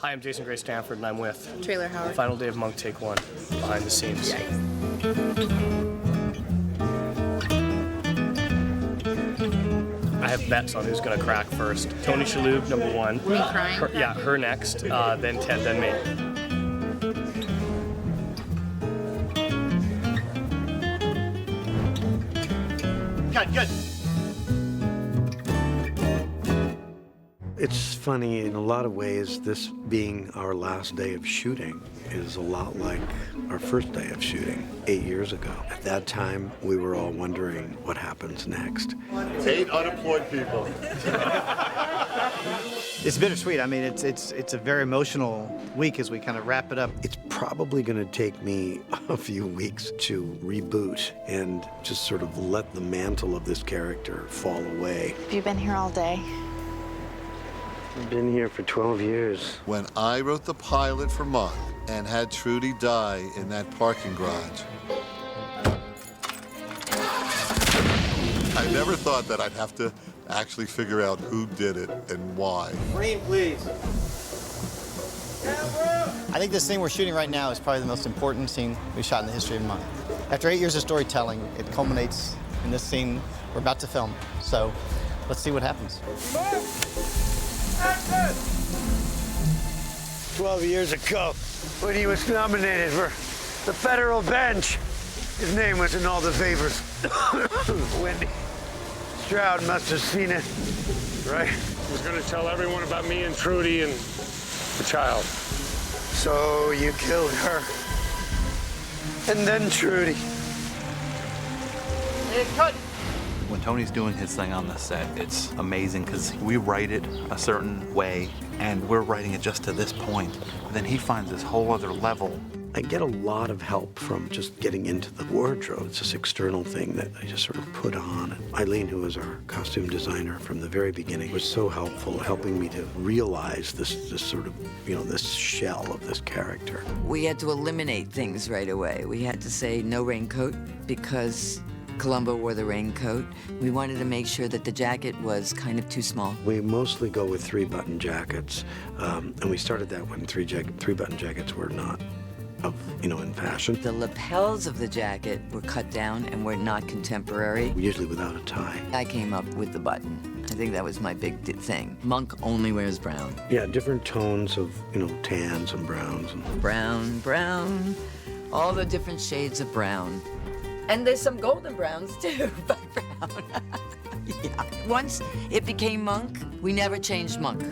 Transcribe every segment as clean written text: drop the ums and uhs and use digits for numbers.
Hi, I'm Jason Gray Stanford, and I'm with Trailer Howard. Final day of Monk Take One, behind the scenes. I have bets on who's going to crack first. Tony Shalhoub, number one. Me crying? Her next, then Ted, then me. Good. It's funny, in a lot of ways, this being our last day of shooting is a lot like our first day of shooting 8 years ago. At that time, we were all wondering what happens next. 8 unemployed people. It's bittersweet. I mean, it's a very emotional week as we kind of wrap it up. It's probably going to take me a few weeks to reboot and just sort of let the mantle of this character fall away. Have you been here all day? I've been here for 12 years. When I wrote the pilot for Monk and had Trudy die in that parking garage, I never thought that I'd have to actually figure out who did it and why. Green, please. I think this scene we're shooting right now is probably the most important scene we've shot in the history of Monk. After 8 years of storytelling, it culminates in this scene we're about to film. So let's see what happens. 12 years ago, when he was nominated for the federal bench, his name was in all the papers. Wendy Stroud must have seen it, right? He was going to tell everyone about me and Trudy and the child. So you killed her. And then Trudy. When Tony's doing his thing on the set, it's amazing because we write it a certain way and we're writing it just to this point. And then he finds this whole other level. I get a lot of help from just getting into the wardrobe. It's this external thing that I just sort of put on. Eileen, who was our costume designer from the very beginning, was so helpful, helping me to realize this sort of, this shell of this character. We had to eliminate things right away. We had to say no raincoat because Columbo wore the raincoat. We wanted to make sure that the jacket was kind of too small. We mostly go with 3-button jackets, and we started that when 3-button jackets were not in fashion. The lapels of the jacket were cut down and were not contemporary. Usually without a tie. I came up with the button. I think that was my big thing. Monk only wears brown. Yeah, different tones of, tans and browns. Brown, all the different shades of brown. And there's some golden browns too, but brown. Yeah. Once it became Monk, we never changed Monk.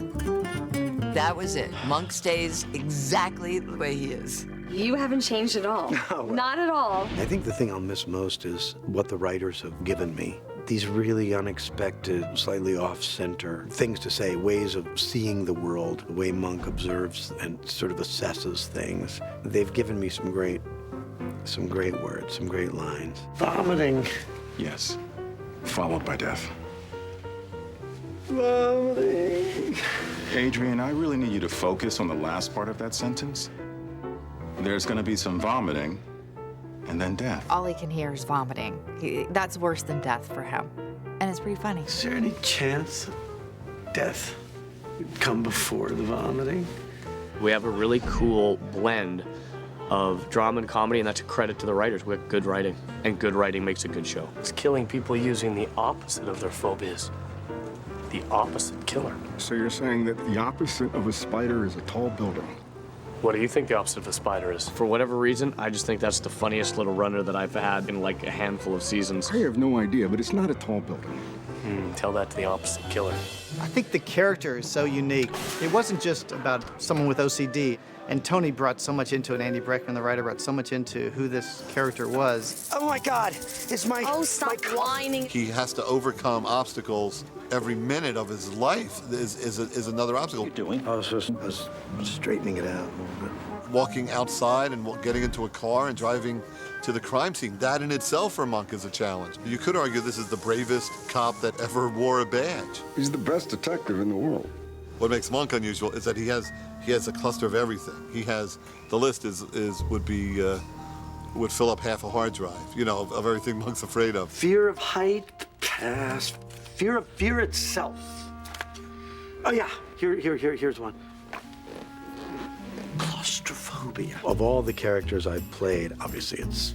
That was it. Monk stays exactly the way he is. You haven't changed at all. No. Not at all. I think the thing I'll miss most is what the writers have given me. These really unexpected, slightly off-center things to say, ways of seeing the world, the way Monk observes and sort of assesses things. They've given me some great words, some great lines. Vomiting. Yes, followed by death. Vomiting. Adrian, I really need you to focus on the last part of that sentence. There's going to be some vomiting, and then death. All he can hear is vomiting. That's worse than death for him. And it's pretty funny. Is there any chance death would come before the vomiting? We have a really cool blend of drama and comedy, and that's a credit to the writers. We have good writing, and good writing makes a good show. It's killing people using the opposite of their phobias. The opposite killer. So you're saying that the opposite of a spider is a tall building? What do you think the opposite of a spider is? For whatever reason, I just think that's the funniest little runner that I've had in like a handful of seasons. I have no idea, but it's not a tall building. Tell that to the opposite killer. I think the character is so unique. It wasn't just about someone with OCD. And Tony brought so much into it. Andy Breckman, the writer, brought so much into who this character was. Oh my God, it's my... Oh, stop whining. He has to overcome obstacles. Every minute of his life is another obstacle. What are you doing? I was straightening it out a little bit. Walking outside and getting into a car and driving to the crime scene, that in itself for Monk is a challenge. You could argue this is the bravest cop that ever wore a badge. He's the best detective in the world. What makes Monk unusual is that he has a cluster of everything. He has, the list would fill up half a hard drive, of everything Monk's afraid of. Fear of height, past, fear of fear itself. Oh yeah, here's one. claustrophobia. Of all the characters I've played, obviously it's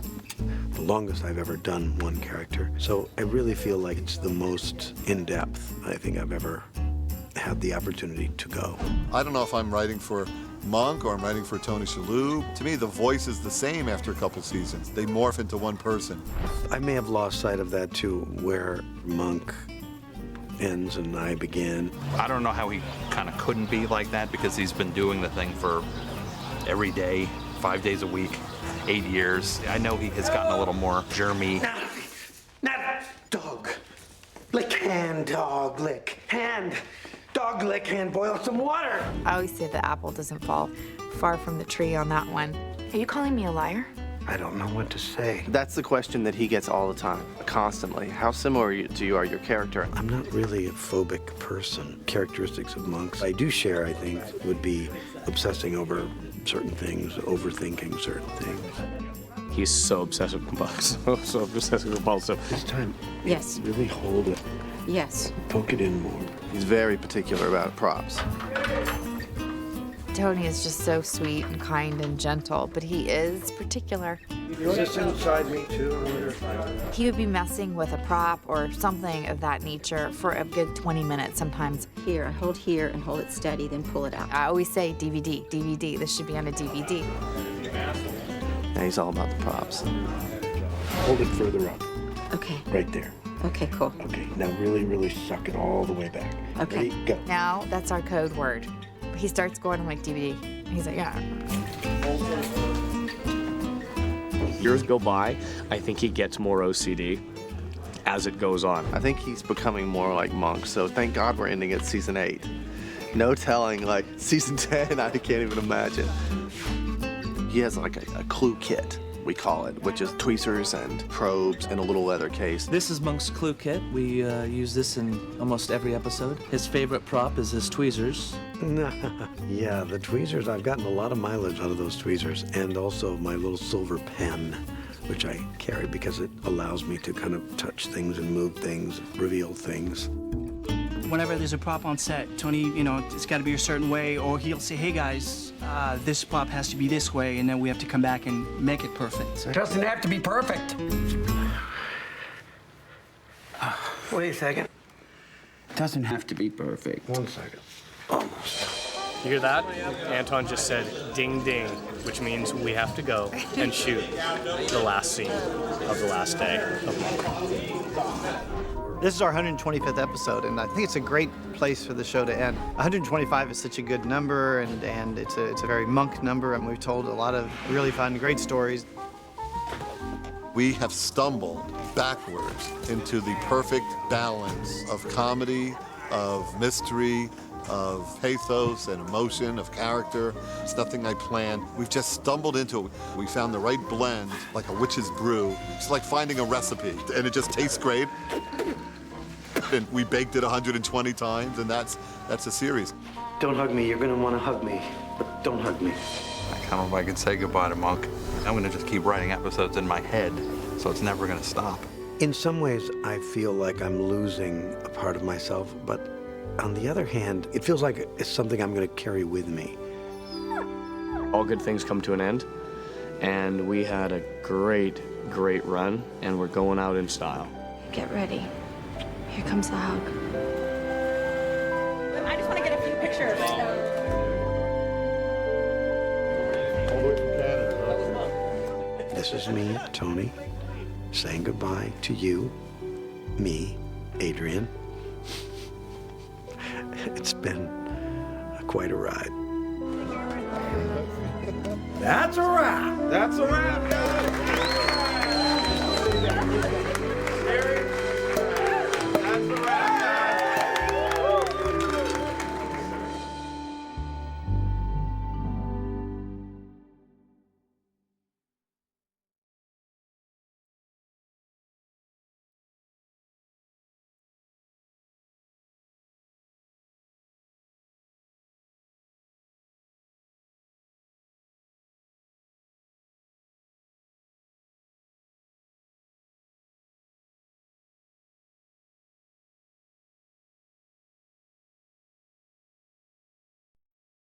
the longest I've ever done one character. So I really feel like it's the most in-depth I think I've ever had the opportunity to go. I don't know if I'm writing for Monk or I'm writing for Tony Shalhoub. To me, the voice is the same after a couple seasons. They morph into one person. I may have lost sight of that too, where Monk ends and I begin. I don't know how he kind of couldn't be like that because he's been doing the thing for every day, 5 days a week, 8 years. I know he has gotten a little more germy. Not dog. Lick hand, dog, lick hand. Dog lick hand, boil some water. I always say the apple doesn't fall far from the tree on that one. Are you calling me a liar? I don't know what to say. That's the question that he gets all the time, constantly. How similar to you are your character? I'm not really a phobic person. Characteristics of monks I do share, I think, would be obsessing over certain things, overthinking certain things. He's so obsessive compulsive. So obsessive compulsive. This time, Yes. really hold it. Yes. Poke it in more. He's very particular about props. Tony is just so sweet and kind and gentle, but he is particular. Is this inside me too? I wonder if He would be messing with a prop or something of that nature for a good 20 minutes sometimes. Here, hold here and hold it steady, then pull it out. I always say DVD, DVD. This should be on a DVD. And he's all about the props. hold it further up. Okay. Right there. Okay, cool. Okay, now really, really suck it all the way back. Okay. Ready? Go. Now, that's our code word. He starts going, I'm like, DVD. He's like, yeah. Years go by, I think he gets more OCD as it goes on. I think he's becoming more like Monk, so thank God we're ending at season 8. No telling, like, season 10, I can't even imagine. He has like a clue kit, we call it, which is tweezers and probes in a little leather case. This is Monk's Clue Kit. We use this in almost every episode. His favorite prop is his tweezers. Yeah, the tweezers, I've gotten a lot of mileage out of those tweezers, and also my little silver pen, which I carry because it allows me to kind of touch things and move things, reveal things. Whenever there's a prop on set, Tony, you know, it's got to be a certain way, or he'll say, hey guys, this prop has to be this way, and then we have to come back and make it perfect. It doesn't have to be perfect. Wait a second. It doesn't have to be perfect. 1 second. Almost. You hear that? Anton just said ding ding, which means we have to go and shoot the last scene of the last day of Monk. This is our 125th episode, and I think it's a great place for the show to end. 125 is such a good number, and it's a very Monk number, and we've told a lot of really fun, great stories. We have stumbled backwards into the perfect balance of comedy, of mystery, of pathos and emotion, of character. It's nothing I planned. We've just stumbled into it. We found the right blend, like a witch's brew. It's like finding a recipe, and it just tastes great. And we baked it 120 times, and that's a series. Don't hug me. You're going to want to hug me, but don't hug me. I kind of I can say goodbye to Monk. I'm going to just keep writing episodes in my head, so it's never going to stop. In some ways, I feel like I'm losing a part of myself, but on the other hand, it feels like it's something I'm going to carry with me. All good things come to an end, and we had a great, great run, and we're going out in style. Get ready. Here comes the hug. I just want to get a few pictures. This is me, Tony, saying goodbye to you, me, Adrian. It's been quite a ride. That's a wrap. That's a wrap.